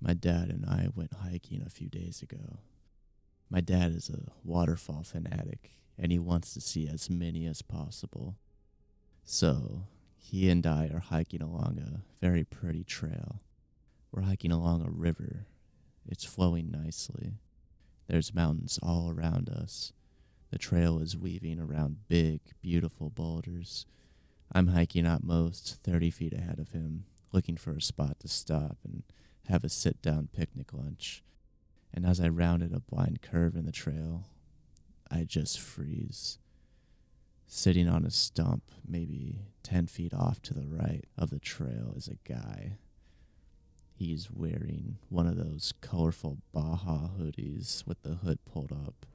My dad and I went hiking a few days ago. My dad is a waterfall fanatic, and he wants to see as many as possible. So, he and I are hiking along a very pretty trail. We're hiking along a river. It's flowing nicely. There's mountains all around us. The trail is weaving around big, beautiful boulders. I'm hiking at most 30 feet ahead of him, looking for a spot to stop and have a sit-down picnic lunch. And as I rounded a blind curve in the trail, I just freeze. Sitting on a stump, maybe 10 feet off to the right of the trail, is a guy. He's wearing one of those colorful Baja hoodies with the hood pulled up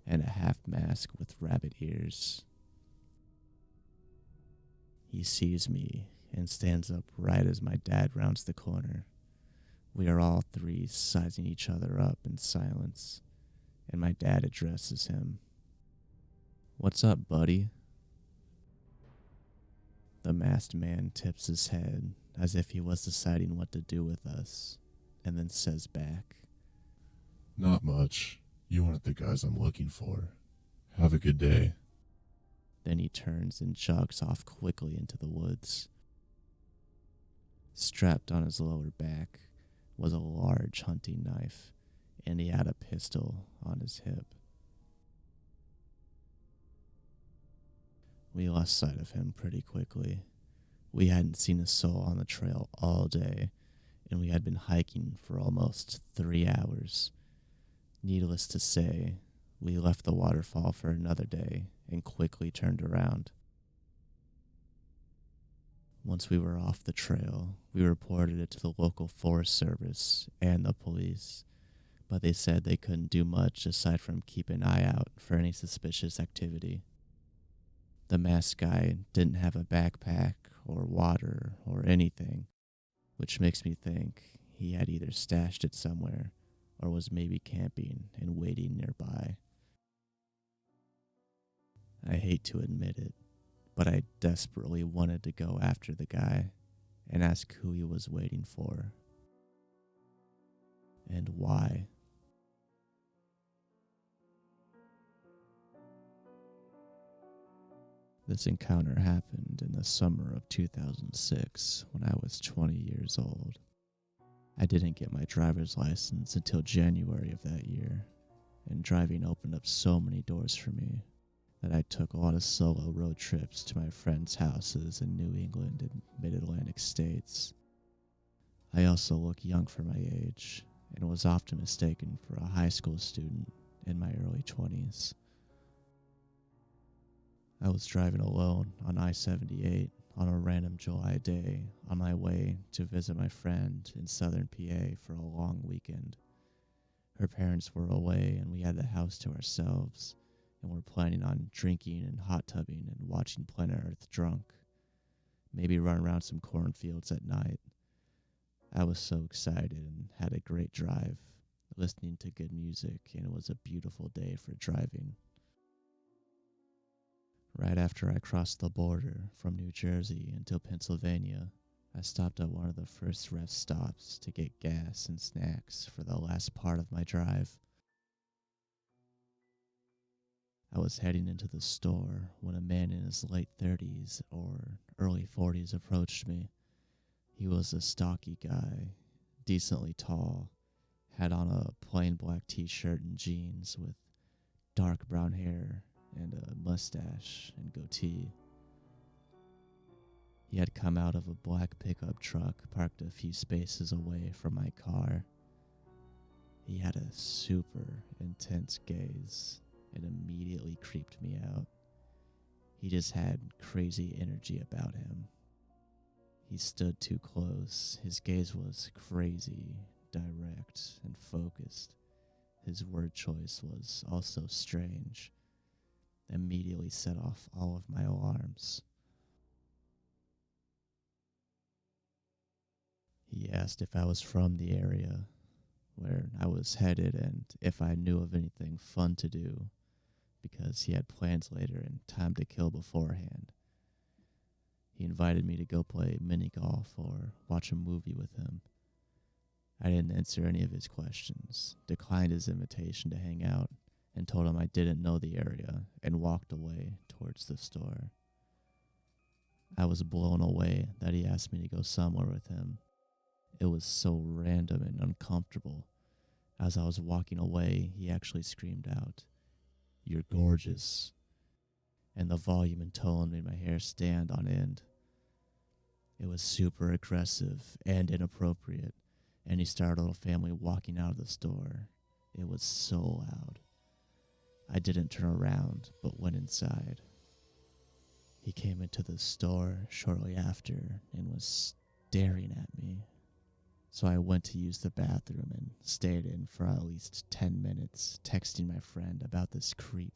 and a half mask with rabbit ears. He sees me and stands up right as my dad rounds the corner. We are all three sizing each other up in silence, and my dad addresses him. "What's up, buddy?" The masked man tips his head as if he was deciding what to do with us, and then says back, Not much. You aren't the guys I'm looking for. Have a good day. Then he turns and jogs off quickly into the woods. Strapped on his lower back was a large hunting knife, and he had a pistol on his hip. We lost sight of him pretty quickly. We hadn't seen a soul on the trail all day, and we had been hiking for almost 3 hours. Needless to say, we left the waterfall for another day and quickly turned around. Once we were off the trail, we reported it to the local Forest Service and the police, but they said they couldn't do much aside from keep an eye out for any suspicious activity. The masked guy didn't have a backpack or water or anything, which makes me think he had either stashed it somewhere or was maybe camping and waiting nearby. I hate to admit it, but I desperately wanted to go after the guy and ask who he was waiting for and why. This encounter happened in the summer of 2006 when I was 20 years old. I didn't get my driver's license until January of that year, and driving opened up so many doors for me that I took a lot of solo road trips to my friends' houses in New England and mid-Atlantic states. I also look young for my age and was often mistaken for a high school student in my early 20s. I was driving alone on I-78 on a random July day on my way to visit my friend in southern PA for a long weekend. Her parents were away and we had the house to ourselves, and were planning on drinking and hot tubbing and watching Planet Earth drunk. Maybe run around some cornfields at night. I was so excited and had a great drive, listening to good music, and it was a beautiful day for driving. Right after I crossed the border from New Jersey into Pennsylvania, I stopped at one of the first rest stops to get gas and snacks for the last part of my drive. I was heading into the store when a man in his late 30s or early 40s approached me. He was a stocky guy, decently tall, had on a plain black t-shirt and jeans with dark brown hair and a mustache and goatee. He had come out of a black pickup truck parked a few spaces away from my car. He had a super intense gaze and immediately creeped me out. He just had crazy energy about him. He stood too close. His gaze was crazy, direct, and focused. His word choice was also strange. Immediately set off all of my alarms. He asked if I was from the area where I was headed and if I knew of anything fun to do, because he had plans later and time to kill beforehand. He invited me to go play mini golf or watch a movie with him. I didn't answer any of his questions, declined his invitation to hang out, and told him I didn't know the area and walked away towards the store. I was blown away that he asked me to go somewhere with him. It was so random and uncomfortable. As I was walking away, he actually screamed out, "You're gorgeous." And the volume and tone made my hair stand on end. It was super aggressive and inappropriate, and he started a little family walking out of the store. It was so loud. I didn't turn around, but went inside. He came into the store shortly after and was staring at me. So I went to use the bathroom and stayed in for at least 10 minutes, texting my friend about this creep.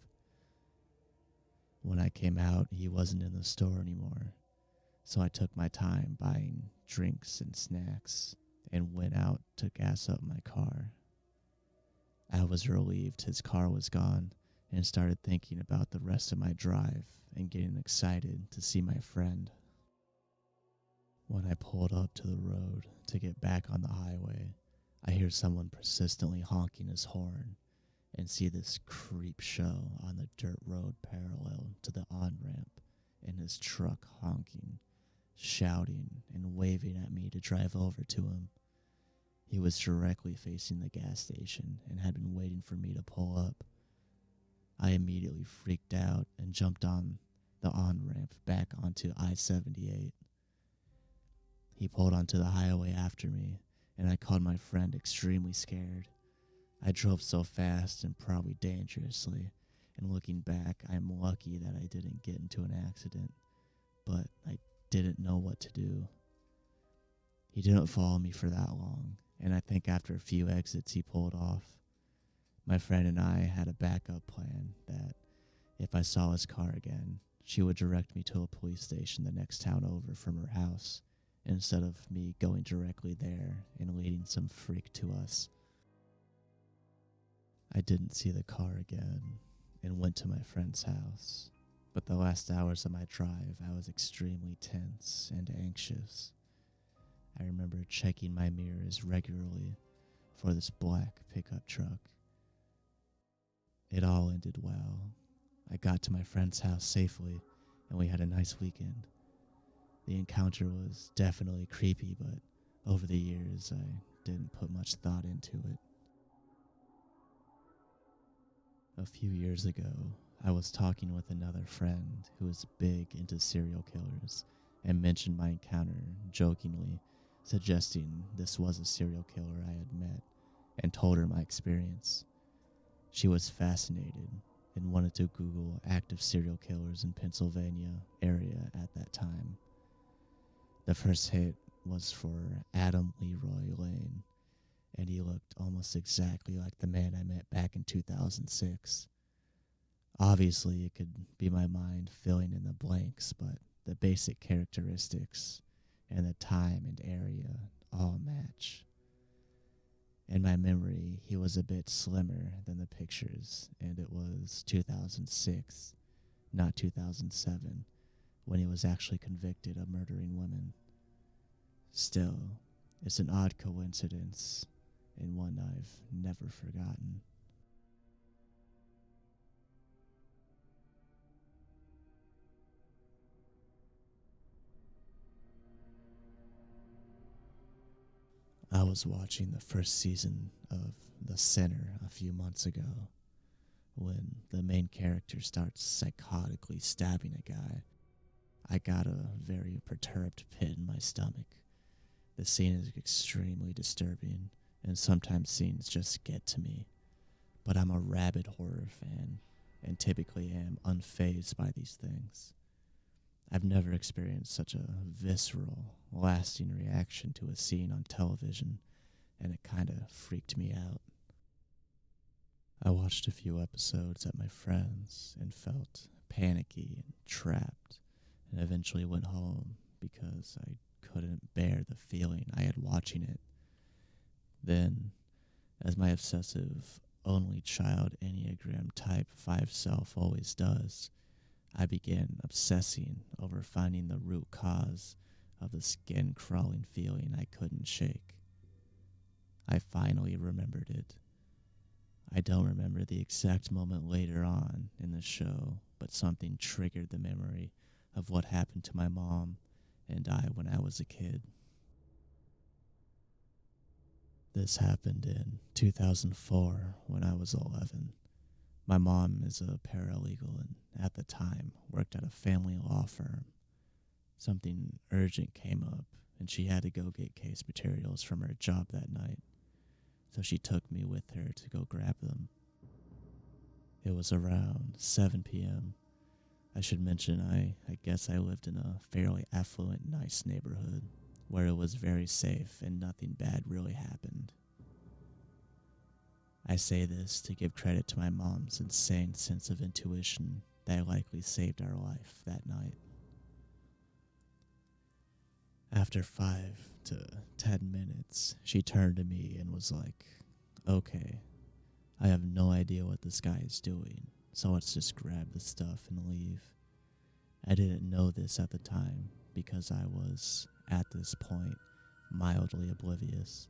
When I came out, he wasn't in the store anymore. So I took my time buying drinks and snacks and went out to gas up my car. I was relieved his car was gone and started thinking about the rest of my drive and getting excited to see my friend. When I pulled up to the road to get back on the highway, I hear someone persistently honking his horn and see this creep show on the dirt road parallel to the on-ramp in his truck honking, shouting and waving at me to drive over to him. He was directly facing the gas station and had been waiting for me to pull up. I immediately freaked out and jumped on the on-ramp back onto I-78. He pulled onto the highway after me, and I called my friend extremely scared. I drove so fast and probably dangerously, and looking back, I'm lucky that I didn't get into an accident, but I didn't know what to do. He didn't follow me for that long, and I think after a few exits he pulled off. My friend and I had a backup plan that if I saw his car again, she would direct me to a police station the next town over from her house, instead of me going directly there and leading some freak to us. I didn't see the car again and went to my friend's house, but the last hours of my drive I was extremely tense and anxious. I remember checking my mirrors regularly for this black pickup truck. It all ended well. I got to my friend's house safely, and we had a nice weekend. The encounter was definitely creepy, but over the years I didn't put much thought into it. A few years ago, I was talking with another friend who was big into serial killers and mentioned my encounter jokingly, suggesting this was a serial killer I had met, and told her my experience. She was fascinated and wanted to Google active serial killers in Pennsylvania area at that time. The first hit was for Adam Leroy Lane, and he looked almost exactly like the man I met back in 2006. Obviously, it could be my mind filling in the blanks, but the basic characteristics and the time and area all match. In my memory, he was a bit slimmer than the pictures, and it was 2006, not 2007, when he was actually convicted of murdering women. Still, it's an odd coincidence, and one I've never forgotten. I was watching the first season of The Sinner a few months ago when the main character starts psychotically stabbing a guy. I got a very perturbed pit in my stomach. The scene is extremely disturbing, and sometimes scenes just get to me. But I'm a rabid horror fan, and typically am unfazed by these things. I've never experienced such a visceral, lasting reaction to a scene on television, and it kinda freaked me out. I watched a few episodes at my friend's and felt panicky and trapped, and eventually went home because I couldn't bear the feeling I had watching it. Then, as my obsessive only child Enneagram Type 5 self always does, I began obsessing over finding the root cause of the skin-crawling feeling I couldn't shake. I finally remembered it. I don't remember the exact moment later on in the show, but something triggered the memory of what happened to my mom and I when I was a kid. This happened in 2004 when I was 11. My mom is a paralegal and at the time worked at a family law firm. Something urgent came up and she had to go get case materials from her job that night, so she took me with her to go grab them. It was around 7 p.m. I should mention I guess I lived in a fairly affluent, nice neighborhood where it was very safe and nothing bad really happened. I say this to give credit to my mom's insane sense of intuition that likely saved our life that night. After 5 to 10 minutes, she turned to me and was like, "Okay, I have no idea what this guy is doing, so let's just grab the stuff and leave." I didn't know this at the time because I was, at this point, mildly oblivious,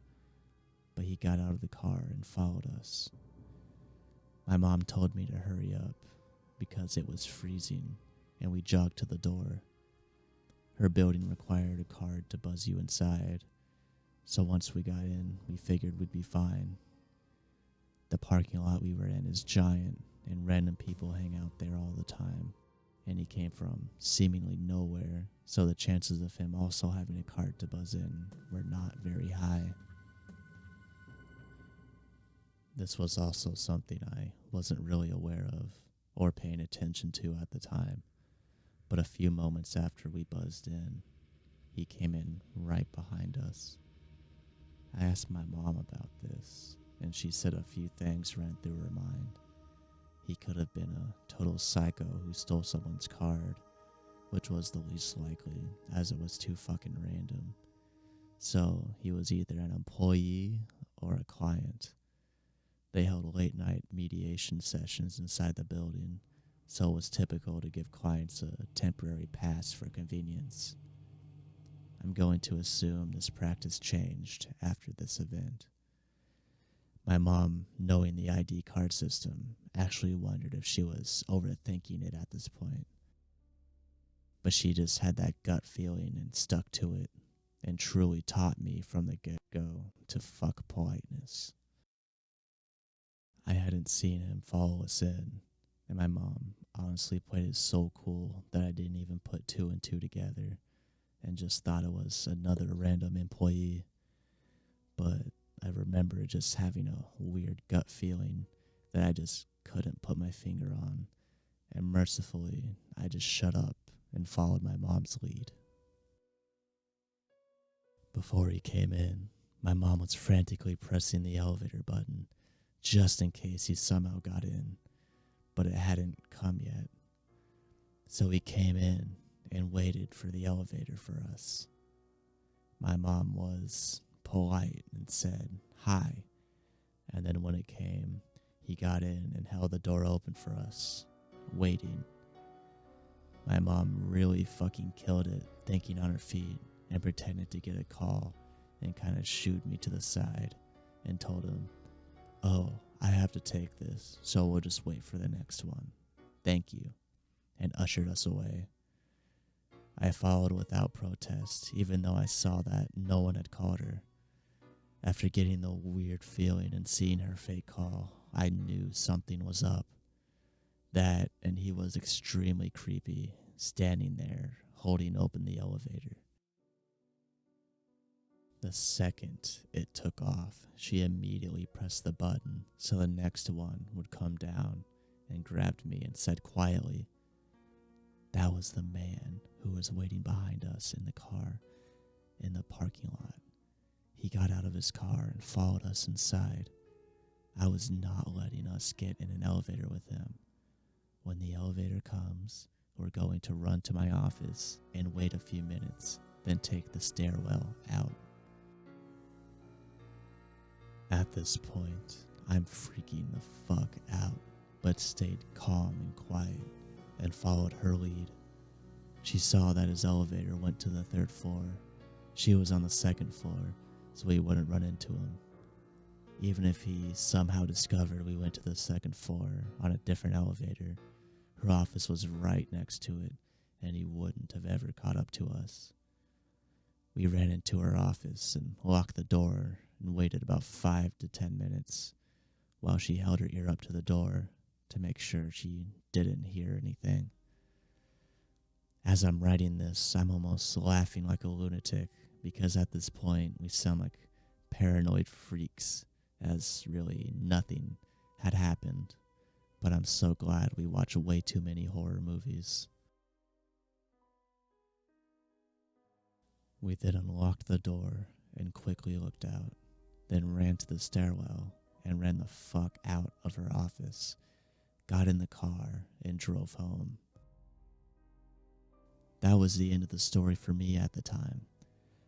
but he got out of the car and followed us. My mom told me to hurry up because it was freezing, and we jogged to the door. Her building required a card to buzz you inside, so once we got in, we figured we'd be fine. The parking lot we were in is giant, and random people hang out there all the time, and he came from seemingly nowhere, so the chances of him also having a card to buzz in were not very high. This was also something I wasn't really aware of or paying attention to at the time, but a few moments after we buzzed in, he came in right behind us. I asked my mom about this, and she said a few things ran through her mind. He could have been a total psycho who stole someone's card, which was the least likely, as it was too fucking random. So he was either an employee or a client. They held late night mediation sessions inside the building, so it was typical to give clients a temporary pass for convenience. I'm going to assume this practice changed after this event. My mom, knowing the ID card system, actually wondered if she was overthinking it at this point. But she just had that gut feeling and stuck to it, and truly taught me from the get-go to fuck politeness. I hadn't seen him follow us in, and my mom honestly played it so cool that I didn't even put two and two together and just thought it was another random employee. But I remember just having a weird gut feeling that I just couldn't put my finger on, and mercifully, I just shut up and followed my mom's lead. Before he came in, my mom was frantically pressing the elevator button just in case he somehow got in, but it hadn't come yet. So he came in and waited for the elevator for us. My mom was polite and said hi, and then when it came, he got in and held the door open for us, waiting. My mom really fucking killed it, thinking on her feet and pretended to get a call and kind of shooed me to the side and told him, "Oh, I have to take this, so we'll just wait for the next one. Thank you," and ushered us away. I followed without protest, even though I saw that no one had called her. After getting the weird feeling and seeing her fake call, I knew something was up. That, and he was extremely creepy, standing there, holding open the elevator. The second it took off, she immediately pressed the button so the next one would come down and grabbed me and said quietly, "That was the man who was waiting behind us in the car in the parking lot. He got out of his car and followed us inside. I was not letting us get in an elevator with him. When the elevator comes, we're going to run to my office and wait a few minutes, then take the stairwell out." At this point, I'm freaking the fuck out, but stayed calm and quiet and followed her lead. She saw that his elevator went to the 3rd floor. She was on the 2nd floor, so we wouldn't run into him. Even if he somehow discovered we went to the second floor on a different elevator, her office was right next to it, and he wouldn't have ever caught up to us. We ran into her office and locked the door and waited about 5 to 10 minutes while she held her ear up to the door to make sure she didn't hear anything. As I'm writing this, I'm almost laughing like a lunatic because at this point we sound like paranoid freaks, as really nothing had happened. But I'm so glad we watch way too many horror movies. We then unlocked the door and quickly looked out, then ran to the stairwell and ran the fuck out of her office, got in the car, and drove home. That was the end of the story for me at the time.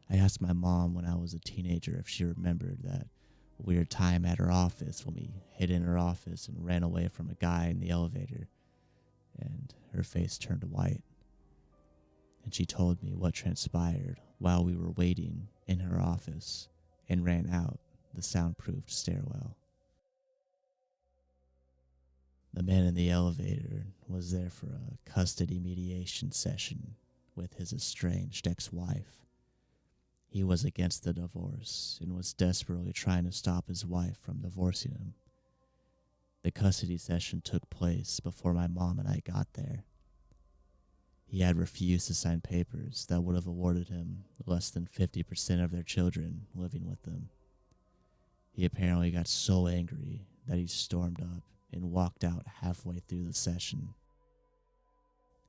I asked my mom when I was a teenager if she remembered that weird time at her office when we hid in her office and ran away from a guy in the elevator, and her face turned white. And she told me what transpired while we were waiting in her office and ran out the soundproofed stairwell. The man in the elevator was there for a custody mediation session with his estranged ex-wife. He was against the divorce and was desperately trying to stop his wife from divorcing him. The custody session took place before my mom and I got there. He had refused to sign papers that would have awarded him less than 50% of their children living with them. He apparently got so angry that he stormed up and walked out halfway through the session.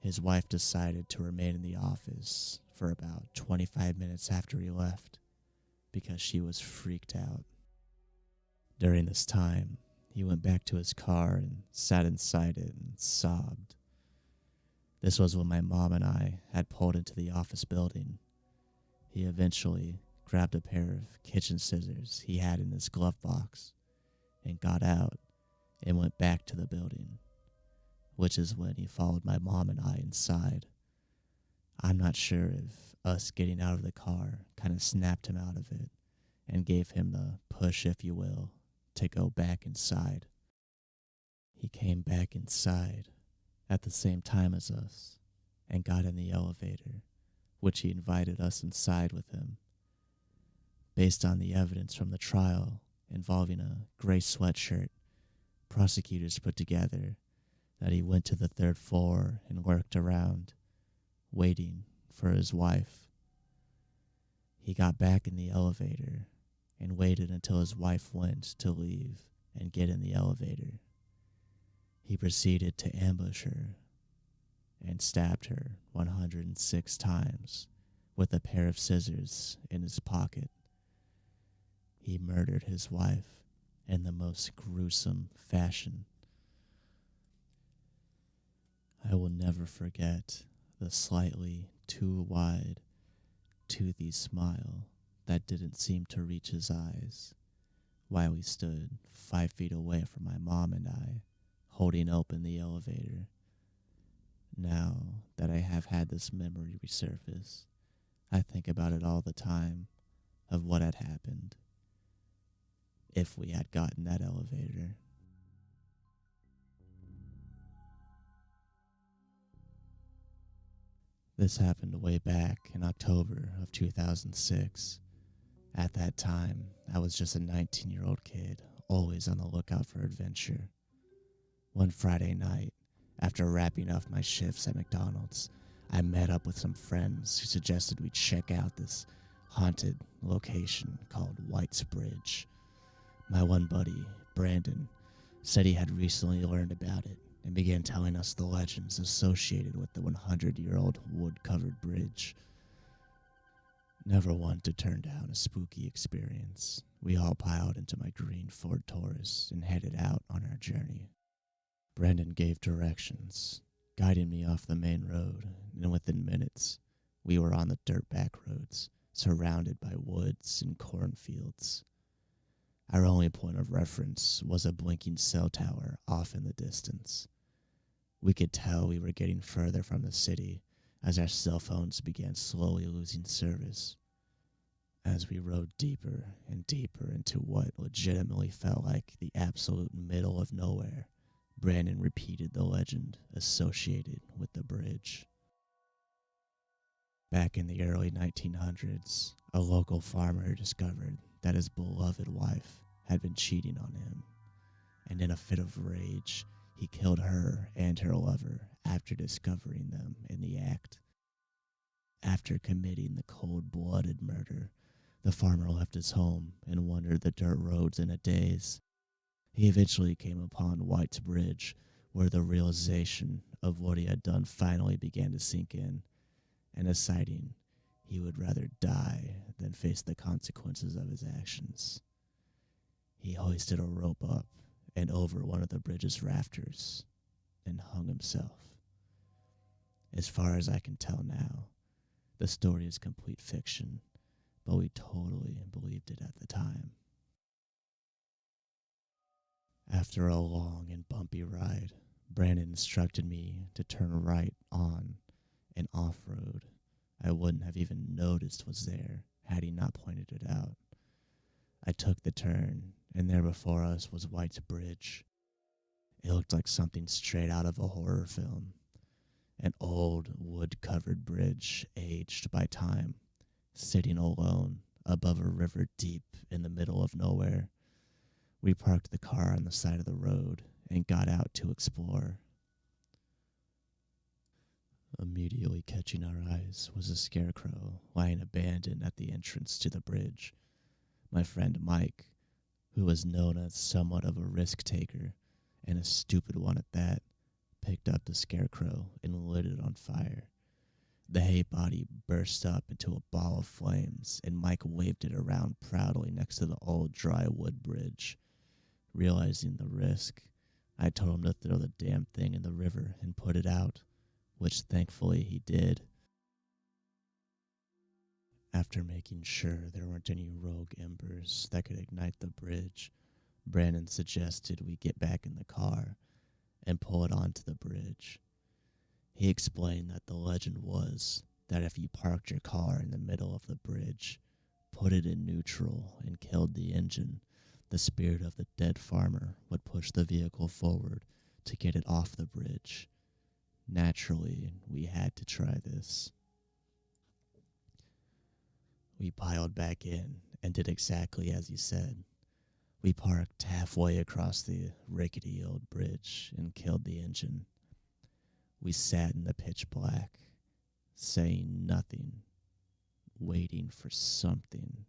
His wife decided to remain in the office for about 25 minutes after he left because she was freaked out. During this time, he went back to his car and sat inside it and sobbed. This was when my mom and I had pulled into the office building. He eventually grabbed a pair of kitchen scissors he had in his glove box and got out and went back to the building, which is when he followed my mom and I inside. I'm not sure if us getting out of the car kind of snapped him out of it and gave him the push, if you will, to go back inside. He came back inside at the same time as us and got in the elevator, which he invited us inside with him. Based on the evidence from the trial involving a gray sweatshirt, prosecutors put together that he went to the third floor and lurked around, waiting for his wife. He got back in the elevator and waited until his wife went to leave and get in the elevator. He proceeded to ambush her and stabbed her 106 times with a pair of scissors in his pocket. He murdered his wife in the most gruesome fashion. I will never forget the slightly too wide, toothy smile that didn't seem to reach his eyes while he stood 5 feet away from my mom and I, holding open the elevator. Now that I have had this memory resurface, I think about it all the time of what had happened if we had gotten that elevator. This happened way back in October of 2006. At that time, I was just a 19-year-old kid, always on the lookout for adventure. One Friday night, after wrapping up my shifts at McDonald's, I met up with some friends who suggested we check out this haunted location called White's Bridge. My one buddy, Brandon, said he had recently learned about it and began telling us the legends associated with the 100-year-old wood-covered bridge. Never one to turn down a spooky experience, we all piled into my green Ford Taurus and headed out on our journey. Brandon gave directions, guiding me off the main road, and within minutes, we were on the dirt back roads, surrounded by woods and cornfields. Our only point of reference was a blinking cell tower off in the distance. We could tell we were getting further from the city as our cell phones began slowly losing service. As we rode deeper and deeper into what legitimately felt like the absolute middle of nowhere, Brandon repeated the legend associated with the bridge. Back in the early 1900s, a local farmer discovered that his beloved wife had been cheating on him, and in a fit of rage, he killed her and her lover after discovering them in the act. After committing the cold-blooded murder, the farmer left his home and wandered the dirt roads in a daze. He eventually came upon White's Bridge, where the realization of what he had done finally began to sink in, and deciding he would rather die than face the consequences of his actions. He hoisted a rope up and over one of the bridge's rafters and hung himself. As far as I can tell now, the story is complete fiction, but we totally believed it at the time. After a long and bumpy ride, Brandon instructed me to turn right on an off-road I wouldn't have even noticed was there had he not pointed it out. I took the turn, and there before us was White's Bridge. It looked like something straight out of a horror film. An old, wood-covered bridge, aged by time, sitting alone above a river deep in the middle of nowhere. We parked the car on the side of the road and got out to explore. Immediately catching our eyes was a scarecrow lying abandoned at the entrance to the bridge. My friend Mike, who was known as somewhat of a risk taker, and a stupid one at that, picked up the scarecrow and lit it on fire. The hay body burst up into a ball of flames, and Mike waved it around proudly next to the old dry wood bridge. Realizing the risk, I told him to throw the damn thing in the river and put it out, which thankfully he did. After making sure there weren't any rogue embers that could ignite the bridge, Brandon suggested we get back in the car and pull it onto the bridge. He explained that the legend was that if you parked your car in the middle of the bridge, put it in neutral, and killed the engine, the spirit of the dead farmer would push the vehicle forward to get it off the bridge. Naturally, we had to try this. We piled back in and did exactly as he said. We parked halfway across the rickety old bridge and killed the engine. We sat in the pitch black, saying nothing, waiting for something,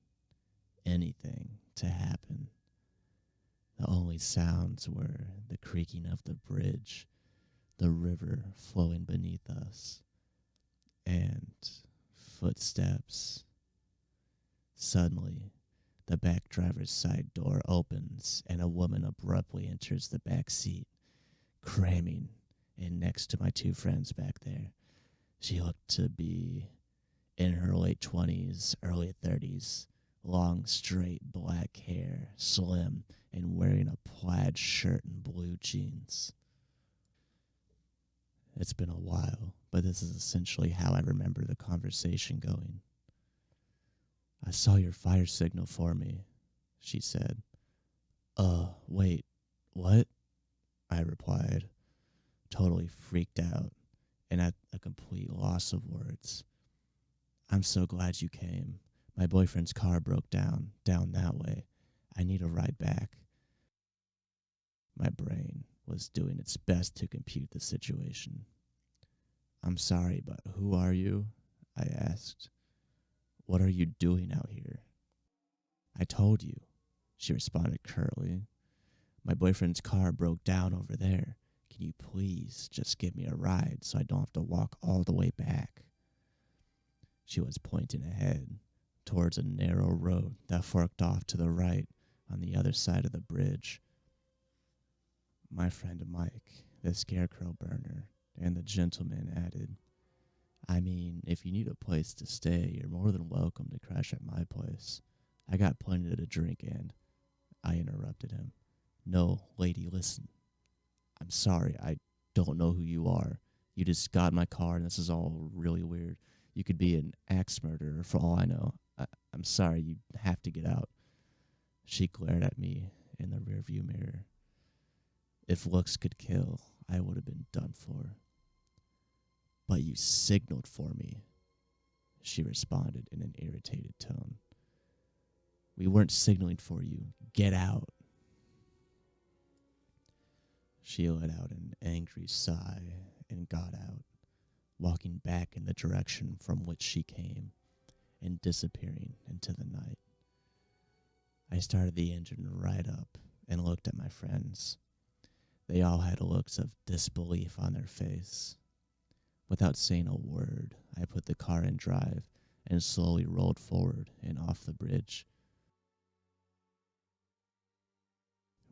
anything to happen. The only sounds were the creaking of the bridge, the river flowing beneath us, and footsteps. Suddenly, the back driver's side door opens and a woman abruptly enters the back seat, cramming in next to my two friends back there. She looked to be in her late 20s, early 30s, long, straight black hair, slim, and wearing a plaid shirt and blue jeans. It's been a while, but this is essentially how I remember the conversation going. "I saw your fire signal for me," she said. Wait, what?" I replied, totally freaked out and at a complete loss of words. "I'm so glad you came. My boyfriend's car broke down that way. I need a ride back." My brain was doing its best to compute the situation. "I'm sorry, but who are you?" I asked. "What are you doing out here?" "I told you," she responded curtly. "My boyfriend's car broke down over there. Can you please just give me a ride so I don't have to walk all the way back?" She was pointing ahead towards a narrow road that forked off to the right on the other side of the bridge. My friend Mike, the scarecrow burner, and the gentleman added, "I mean, if you need a place to stay, you're more than welcome to crash at my place. I got plenty to drink and—" I interrupted him. "No, lady, listen. I'm sorry, I don't know who you are. You just got in my car and this is all really weird. You could be an axe murderer for all I know. I'm sorry, you have to get out. She glared at me in the rearview mirror. If looks could kill, I would have been done for. But you signaled for me, she responded in an irritated tone. We weren't signaling for you. Get out. She let out an angry sigh and got out, walking back in the direction from which she came and disappearing into the night. I started the engine right up and looked at my friends. They all had looks of disbelief on their face. Without saying a word, I put the car in drive and slowly rolled forward and off the bridge.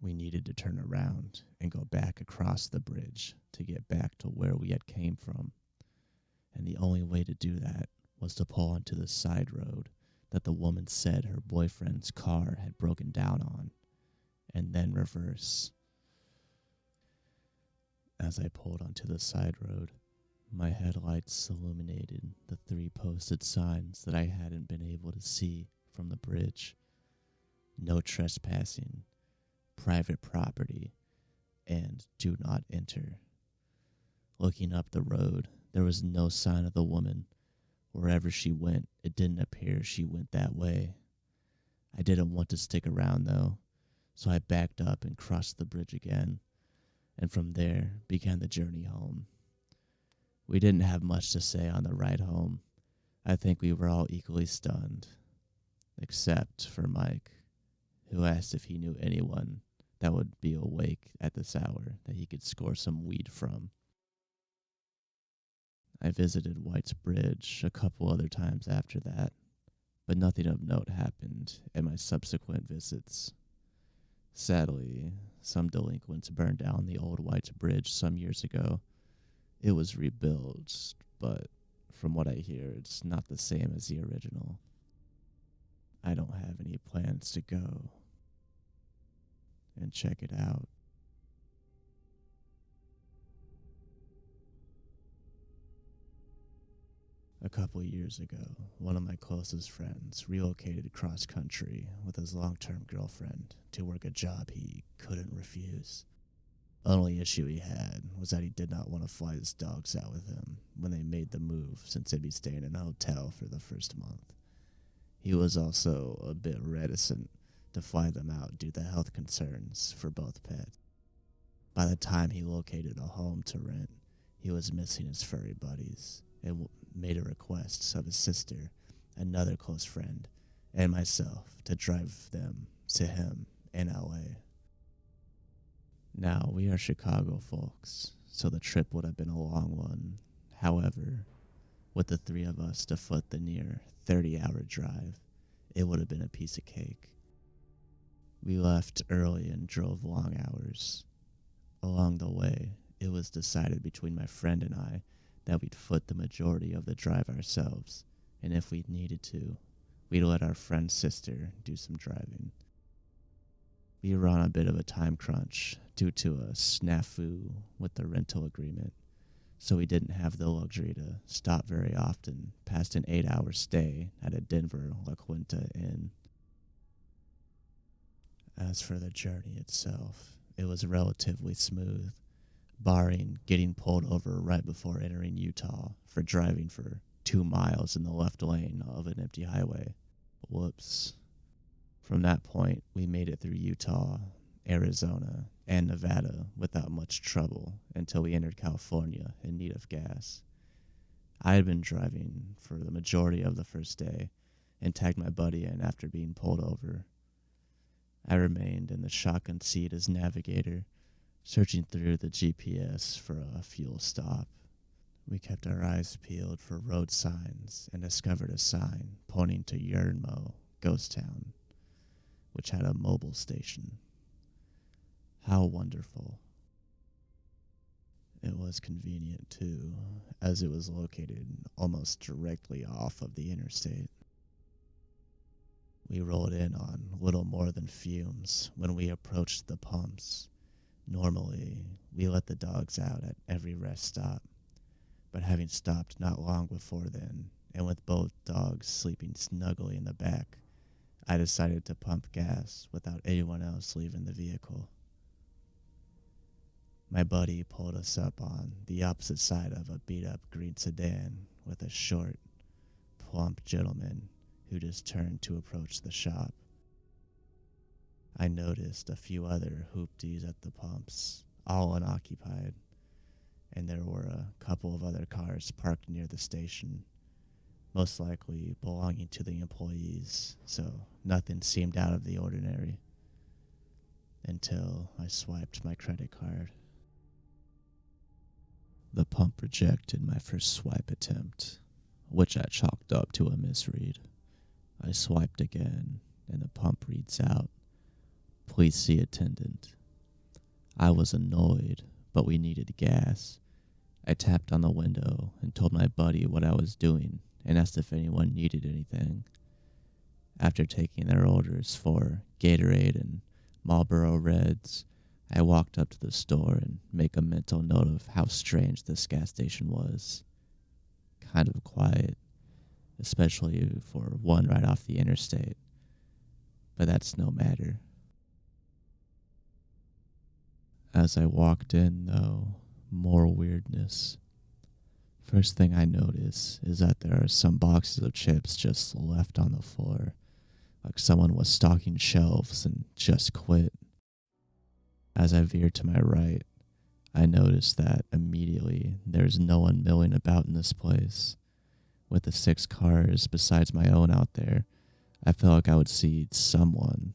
We needed to turn around and go back across the bridge to get back to where we had came from. And the only way to do that was to pull onto the side road that the woman said her boyfriend's car had broken down on, and then reverse. As I pulled onto the side road, my headlights illuminated the 3 posted signs that I hadn't been able to see from the bridge. No trespassing, private property, and do not enter. Looking up the road, there was no sign of the woman. Wherever she went, it didn't appear she went that way. I didn't want to stick around though, so I backed up and crossed the bridge again, and from there began the journey home. We didn't have much to say on the ride home. I think we were all equally stunned, except for Mike, who asked if he knew anyone that would be awake at this hour that he could score some weed from. I visited White's Bridge a couple other times after that, but nothing of note happened at my subsequent visits. Sadly, some delinquents burned down the old White's Bridge some years ago. It was rebuilt, but from what I hear, it's not the same as the original. I don't have any plans to go and check it out. A couple years ago, one of my closest friends relocated cross country with his long-term girlfriend to work a job he couldn't refuse. Only issue he had was that he did not want to fly his dogs out with him when they made the move, since they'd be staying in a hotel for the first month. He was also a bit reticent to fly them out due to health concerns for both pets. By the time he located a home to rent, he was missing his furry buddies and made a request of his sister, another close friend, and myself to drive them to him in LA. Now, we are Chicago folks, so the trip would have been a long one. However, with the 3 of us to foot the near 30-hour drive, it would have been a piece of cake. We left early and drove long hours. Along the way, it was decided between my friend and I that we'd foot the majority of the drive ourselves, and if we needed to, we'd let our friend's sister do some driving. We were on a bit of a time crunch due to a snafu with the rental agreement, so we didn't have the luxury to stop very often past an 8-hour stay at a Denver La Quinta Inn. As for the journey itself, it was relatively smooth, barring getting pulled over right before entering Utah for driving for 2 miles in the left lane of an empty highway. Whoops. From that point, we made it through Utah, Arizona, and Nevada without much trouble until we entered California in need of gas. I had been driving for the majority of the first day and tagged my buddy in after being pulled over. I remained in the shotgun seat as navigator, searching through the GPS for a fuel stop. We kept our eyes peeled for road signs and discovered a sign pointing to Yernmo, Ghost Town, which had a mobile station. How wonderful. It was convenient, too, as it was located almost directly off of the interstate. We rolled in on little more than fumes when we approached the pumps. Normally, we let the dogs out at every rest stop, but having stopped not long before then, and with both dogs sleeping snugly in the back, I decided to pump gas without anyone else leaving the vehicle. My buddy pulled us up on the opposite side of a beat up green sedan with a short, plump gentleman who just turned to approach the shop. I noticed a few other hoopties at the pumps, all unoccupied, and there were a couple of other cars parked near the station, most likely belonging to the employees, so nothing seemed out of the ordinary until I swiped my credit card. The pump rejected my first swipe attempt, which I chalked up to a misread. I swiped again, and the pump reads out, "Please see attendant." I was annoyed, but we needed gas. I tapped on the window and told my buddy what I was doing and asked if anyone needed anything. After taking their orders for Gatorade and Marlboro Reds, I walked up to the store and make a mental note of how strange this gas station was. Kind of quiet, especially for one right off the interstate. But that's no matter. As I walked in, though, more weirdness. First thing I notice is that there are some boxes of chips just left on the floor, like someone was stocking shelves and just quit. As I veered to my right, I noticed that immediately there's no one milling about in this place. With the 6 cars besides my own out there, I felt like I would see someone.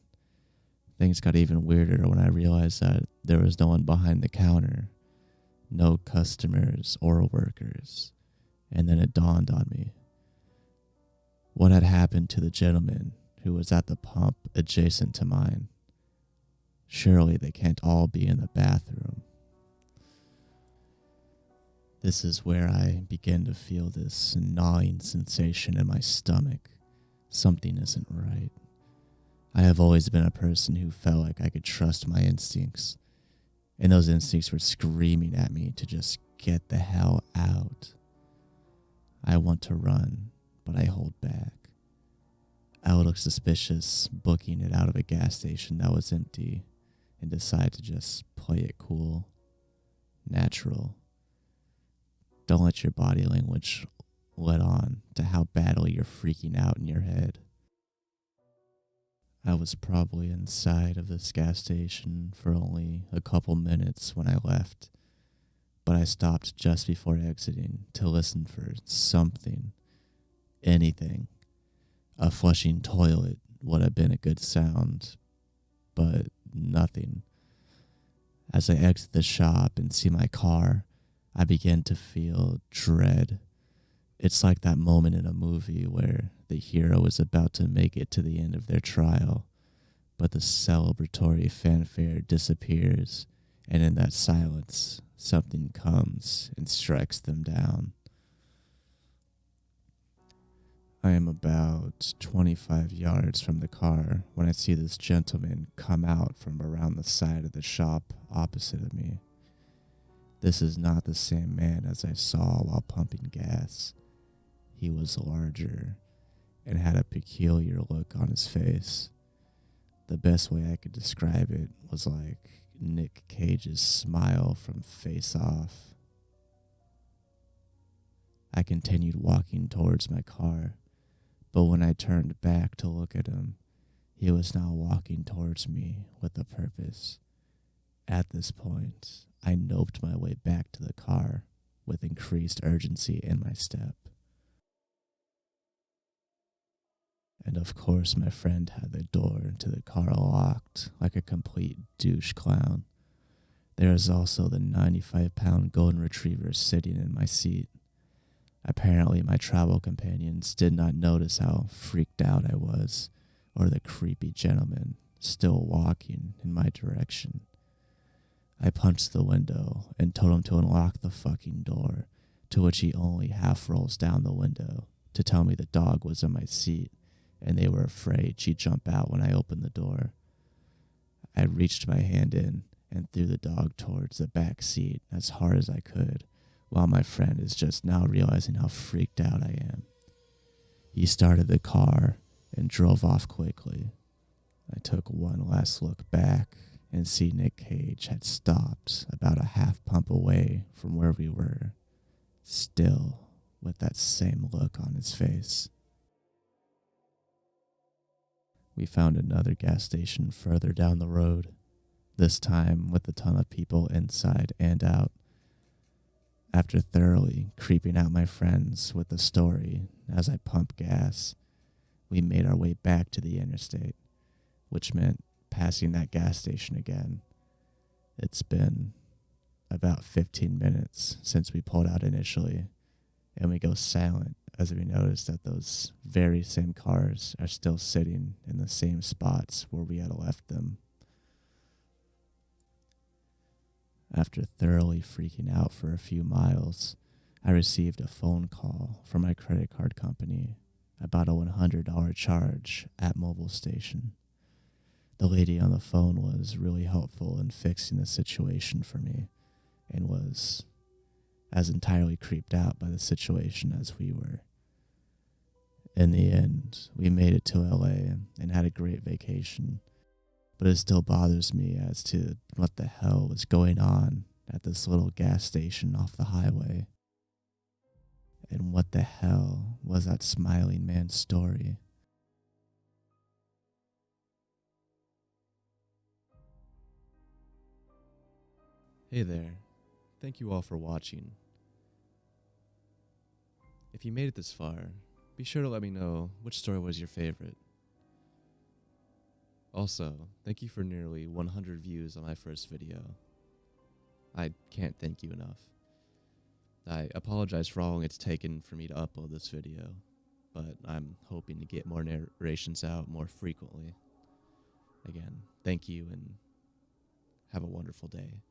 Things got even weirder when I realized that there was no one behind the counter, no customers or workers, and then it dawned on me. What had happened to the gentleman who was at the pump adjacent to mine? Surely they can't all be in the bathroom. This is where I begin to feel this gnawing sensation in my stomach. Something isn't right. I have always been a person who felt like I could trust my instincts, and those instincts were screaming at me to just get the hell out. I want to run, but I hold back. I would look suspicious booking it out of a gas station that was empty and decide to just play it cool, natural. Don't let your body language let on to how badly you're freaking out in your head. I was probably inside of this gas station for only a couple minutes when I left, but I stopped just before exiting to listen for something, anything. A flushing toilet would have been a good sound, but nothing. As I exit the shop and see my car, I begin to feel dread. It's like that moment in a movie where the hero is about to make it to the end of their trial, but the celebratory fanfare disappears, and in that silence, something comes and strikes them down. I am about 25 yards from the car when I see this gentleman come out from around the side of the shop opposite of me. This is not the same man as I saw while pumping gas. He was larger and had a peculiar look on his face. The best way I could describe it was like Nick Cage's smile from Face Off. I continued walking towards my car, but when I turned back to look at him, he was now walking towards me with a purpose. At this point, I noped my way back to the car with increased urgency in my step. And of course, my friend had the door to the car locked like a complete douche clown. There is also the 95-pound golden retriever sitting in my seat. Apparently, my travel companions did not notice how freaked out I was, or the creepy gentleman still walking in my direction. I punched the window and told him to unlock the fucking door, to which he only half rolls down the window to tell me the dog was in my seat and they were afraid she'd jump out when I opened the door. I reached my hand in and threw the dog towards the back seat as hard as I could, while my friend is just now realizing how freaked out I am. He started the car and drove off quickly. I took one last look back and see Nick Cage had stopped about a half pump away from where we were, still with that same look on his face. We found another gas station further down the road, this time with a ton of people inside and out. After thoroughly creeping out my friends with the story as I pumped gas, we made our way back to the interstate, which meant passing that gas station again. It's been about 15 minutes since we pulled out initially, and we go silent as we notice that those very same cars are still sitting in the same spots where we had left them. After thoroughly freaking out for a few miles, I received a phone call from my credit card company about a $100 charge at Mobile Station. The lady on the phone was really helpful in fixing the situation for me and was as entirely creeped out by the situation as we were. In the end, we made it to LA and had a great vacation, but it still bothers me as to what the hell was going on at this little gas station off the highway. And what the hell was that smiling man's story? Hey there. Thank you all for watching. If you made it this far, be sure to let me know which story was your favorite. Also, thank you for nearly 100 views on my first video. I can't thank you enough. I apologize for how long it's taken for me to upload this video, but I'm hoping to get more narrations out more frequently. Again, thank you and have a wonderful day.